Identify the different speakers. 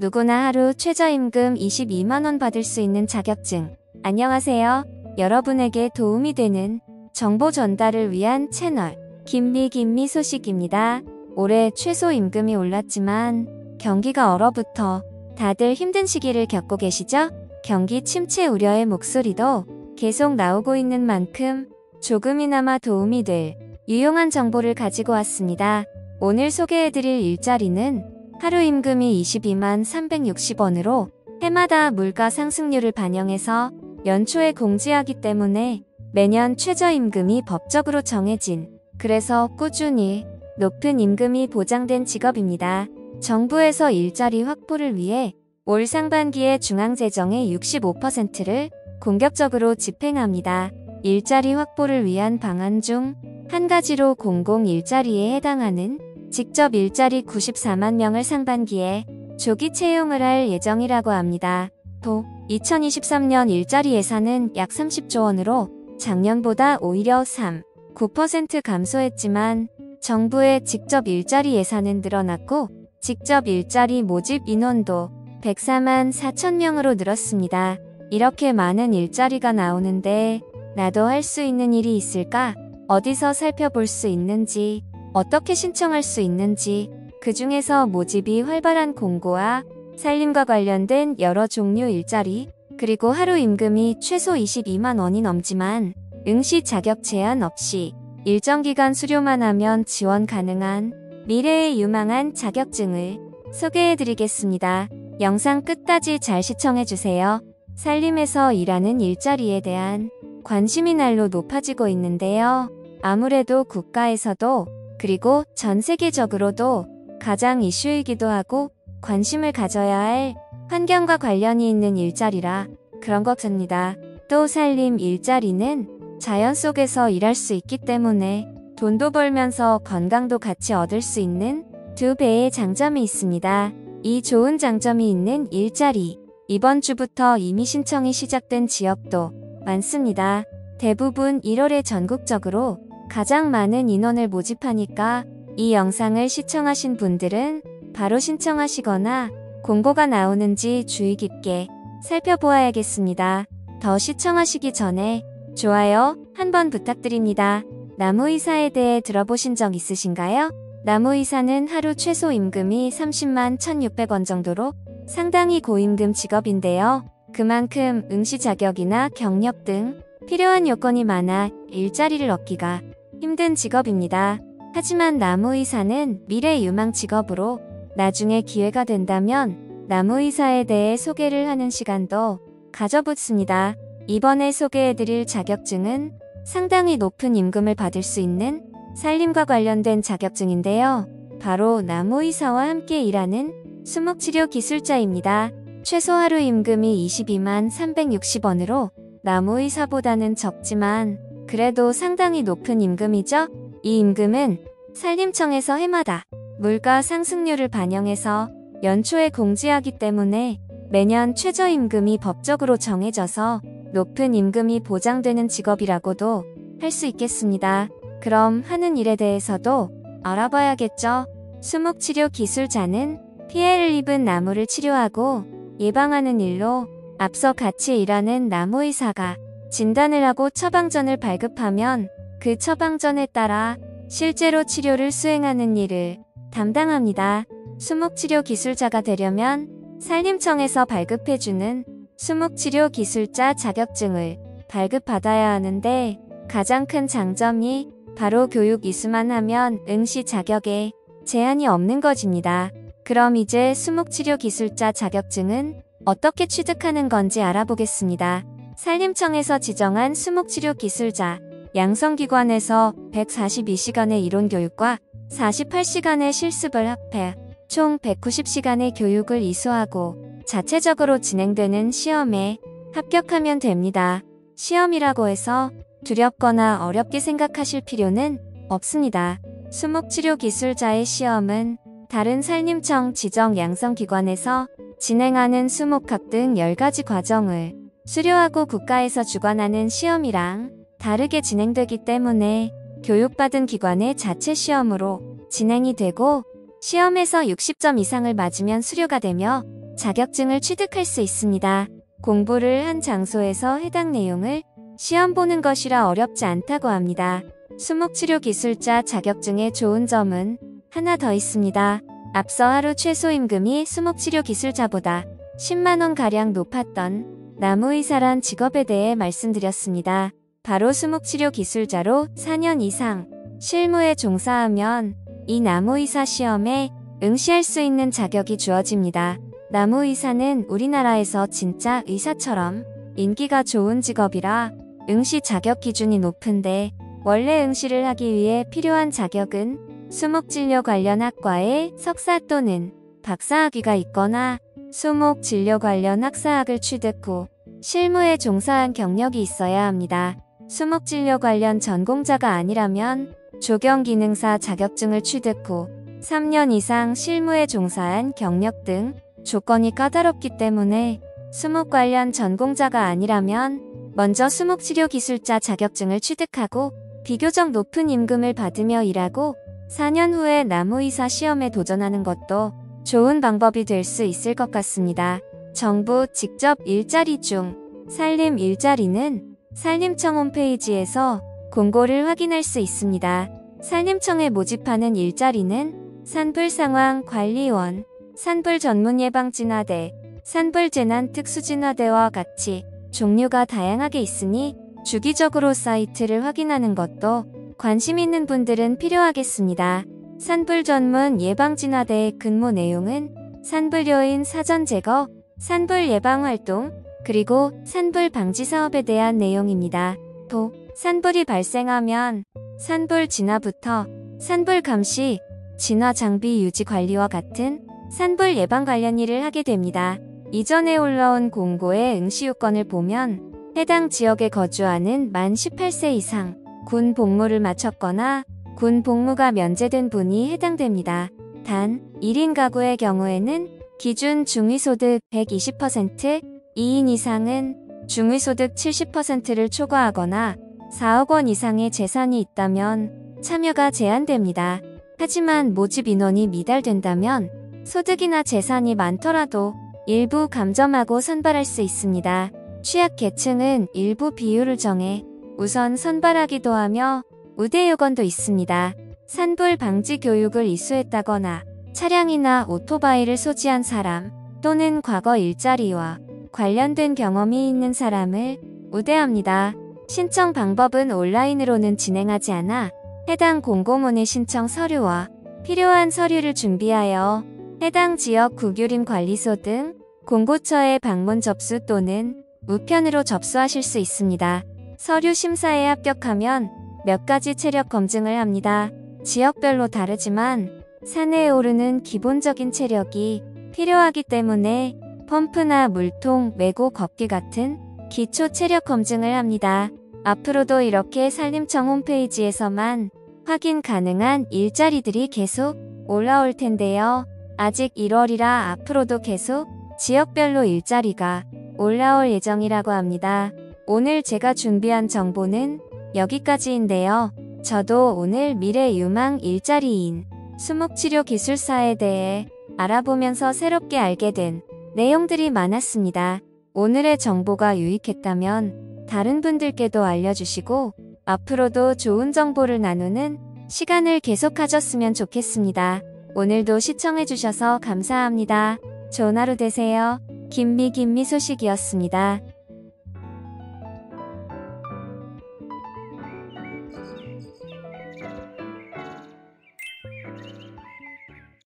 Speaker 1: 누구나 하루 최저임금 22만원 받을 수 있는 자격증. 안녕하세요. 여러분에게 도움이 되는 정보 전달을 위한 채널 김미 소식입니다. 올해 최소임금이 올랐지만 경기가 얼어붙어 다들 힘든 시기를 겪고 계시죠? 경기 침체 우려의 목소리도 계속 나오고 있는 만큼 조금이나마 도움이 될 유용한 정보를 가지고 왔습니다. 오늘 소개해드릴 일자리는 하루 임금이 22만 360원으로 해마다 물가 상승률을 반영해서 연초에 공지하기 때문에 매년 최저임금이 법적으로 정해진, 그래서 꾸준히 높은 임금이 보장된 직업입니다. 정부에서 일자리 확보를 위해 올 상반기에 중앙재정의 65%를 공격적으로 집행합니다. 일자리 확보를 위한 방안 중 한 가지로 공공 일자리에 해당하는 직접 일자리 94만 명을 상반기에 조기 채용을 할 예정이라고 합니다. 또 2023년 일자리 예산은 약 30조 원으로 작년보다 오히려 3.9% 감소했지만 정부의 직접 일자리 예산은 늘어났고 직접 일자리 모집 인원도 104만 4천 명으로 늘었습니다. 이렇게 많은 일자리가 나오는데 나도 할 수 있는 일이 있을까? 어디서 살펴볼 수 있는지, 어떻게 신청할 수 있는지, 그 중에서 모집이 활발한 공고와 살림과 관련된 여러 종류 일자리, 그리고 하루 임금이 최소 22만 원이 넘지만 응시 자격 제한 없이 일정 기간 수료만 하면 지원 가능한 미래에 유망한 자격증을 소개해드리겠습니다. 영상 끝까지 잘 시청해주세요. 살림에서 일하는 일자리에 대한 관심이 날로 높아지고 있는데요. 아무래도 국가에서도 그리고 전 세계적으로도 가장 이슈이기도 하고 관심을 가져야 할 환경과 관련이 있는 일자리라 그런 것 같습니다. 또 살림 일자리는 자연 속에서 일할 수 있기 때문에 돈도 벌면서 건강도 같이 얻을 수 있는 두 배의 장점이 있습니다. 이 좋은 장점이 있는 일자리, 이번 주부터 이미 신청이 시작된 지역도 많습니다. 대부분 1월에 전국적으로 가장 많은 인원을 모집하니까 이 영상을 시청하신 분들은 바로 신청하시거나 공고가 나오는지 주의 깊게 살펴보아야겠습니다. 더 시청하시기 전에 좋아요 한번 부탁드립니다. 나무의사에 대해 들어보신 적 있으신가요? 나무의사는 하루 최소 임금이 30만 1,600원 정도로 상당히 고임금 직업인데요. 그만큼 응시 자격이나 경력 등 필요한 요건이 많아 일자리를 얻기가 힘든 직업입니다. 하지만 나무의사는 미래 유망 직업으로 나중에 기회가 된다면 나무의사에 대해 소개를 하는 시간도 가져보겠습니다. 이번에 소개해드릴 자격증은 상당히 높은 임금을 받을 수 있는 살림과 관련된 자격증인데요. 바로 나무의사와 함께 일하는 수목치료 기술자입니다. 최소 하루 임금이 22만 360원으로 나무의사보다는 적지만 그래도 상당히 높은 임금이죠. 이 임금은 산림청에서 해마다 물가 상승률을 반영해서 연초에 공지하기 때문에 매년 최저임금이 법적으로 정해져서 높은 임금이 보장되는 직업이라고도 할 수 있겠습니다. 그럼 하는 일에 대해서도 알아봐야겠죠. 수목치료 기술자는 피해를 입은 나무를 치료하고 예방하는 일로 앞서 같이 일하는 나무의사가 진단을 하고 처방전을 발급하면 그 처방전에 따라 실제로 치료를 수행하는 일을 담당합니다. 수목치료 기술자가 되려면 산림청에서 발급해주는 수목치료 기술자 자격증을 발급받아야 하는데 가장 큰 장점이 바로 교육 이수만 하면 응시 자격에 제한이 없는 것입니다. 그럼 이제 수목치료 기술자 자격증은 어떻게 취득하는 건지 알아보겠습니다. 산림청에서 지정한 수목치료 기술자, 양성기관에서 142시간의 이론교육과 48시간의 실습을 합해 총 190시간의 교육을 이수하고 자체적으로 진행되는 시험에 합격하면 됩니다. 시험이라고 해서 두렵거나 어렵게 생각하실 필요는 없습니다. 수목치료 기술자의 시험은 다른 산림청 지정 양성기관에서 진행하는 수목학 등 10가지 과정을 수료하고 국가에서 주관하는 시험이랑 다르게 진행되기 때문에 교육받은 기관의 자체 시험으로 진행이 되고 시험에서 60점 이상을 맞으면 수료가 되며 자격증을 취득할 수 있습니다. 공부를 한 장소에서 해당 내용을 시험 보는 것이라 어렵지 않다고 합니다. 수목치료기술자 자격증의 좋은 점은 하나 더 있습니다. 앞서 하루 최소 임금이 수목치료기술자보다 10만원가량 높았던 나무의사란 직업에 대해 말씀드렸습니다. 바로 수목치료기술자로 4년 이상 실무에 종사하면 이 나무의사 시험에 응시할 수 있는 자격이 주어집니다. 나무의사는 우리나라에서 진짜 의사처럼 인기가 좋은 직업이라 응시 자격 기준이 높은데 원래 응시를 하기 위해 필요한 자격은 수목진료 관련 학과에 석사 또는 박사학위가 있거나 수목진료 관련 학사학을 취득 후 실무에 종사한 경력이 있어야 합니다. 수목진료 관련 전공자가 아니라면 조경기능사 자격증을 취득 후 3년 이상 실무에 종사한 경력 등 조건이 까다롭기 때문에 수목 관련 전공자가 아니라면 먼저 수목치료기술자 자격증을 취득하고 비교적 높은 임금을 받으며 일하고 4년 후에 나무의사 시험에 도전하는 것도 좋은 방법이 될 수 있을 것 같습니다. 정부 직접 일자리 중 산림 일자리는 산림청 홈페이지에서 공고를 확인할 수 있습니다. 산림청에 모집하는 일자리는 산불상황관리원, 산불전문예방진화대, 산불재난특수진화대와 같이 종류가 다양하게 있으니 주기적으로 사이트를 확인하는 것도 관심 있는 분들은 필요하겠습니다. 산불전문예방진화대의 근무 내용은 산불 요인 사전 제거, 산불 예방 활동, 그리고 산불 방지 사업에 대한 내용입니다. 또 산불이 발생하면 산불 진화부터 산불 감시, 진화 장비 유지 관리와 같은 산불 예방 관련 일을 하게 됩니다. 이전에 올라온 공고의 응시 요건을 보면 해당 지역에 거주하는 만 18세 이상, 군 복무를 마쳤거나 군 복무가 면제된 분이 해당됩니다. 단 1인 가구의 경우에는 기준 중위소득 120%, 2인 이상은 중위소득 70%를 초과하거나 4억 원 이상의 재산이 있다면 참여가 제한됩니다. 하지만 모집 인원이 미달된다면 소득이나 재산이 많더라도 일부 감점하고 선발할 수 있습니다. 취약계층은 일부 비율을 정해 우선 선발하기도 하며 우대 요건도 있습니다. 산불 방지 교육을 이수했다거나 차량이나 오토바이를 소지한 사람 또는 과거 일자리와 관련된 경험이 있는 사람을 우대합니다. 신청 방법은 온라인으로는 진행하지 않아 해당 공고문의 신청 서류와 필요한 서류를 준비하여 해당 지역 구규림 관리소 등 공고처에 방문 접수 또는 우편으로 접수하실 수 있습니다. 서류 심사에 합격하면 몇 가지 체력 검증을 합니다. 지역별로 다르지만 산에 오르는 기본적인 체력이 필요하기 때문에 펌프나 물통, 메고 걷기 같은 기초 체력 검증을 합니다. 앞으로도 이렇게 산림청 홈페이지에서만 확인 가능한 일자리들이 계속 올라올 텐데요. 아직 1월이라 앞으로도 계속 지역별로 일자리가 올라올 예정이라고 합니다. 오늘 제가 준비한 정보는 여기까지인데요. 저도 오늘 미래 유망 일자리인 수목치료 기술사에 대해 알아보면서 새롭게 알게 된 내용들이 많았습니다. 오늘의 정보가 유익했다면 다른 분들께도 알려주시고 앞으로도 좋은 정보를 나누는 시간을 계속 가졌으면 좋겠습니다. 오늘도 시청해주셔서 감사합니다. 좋은 하루 되세요. 김미 소식이었습니다.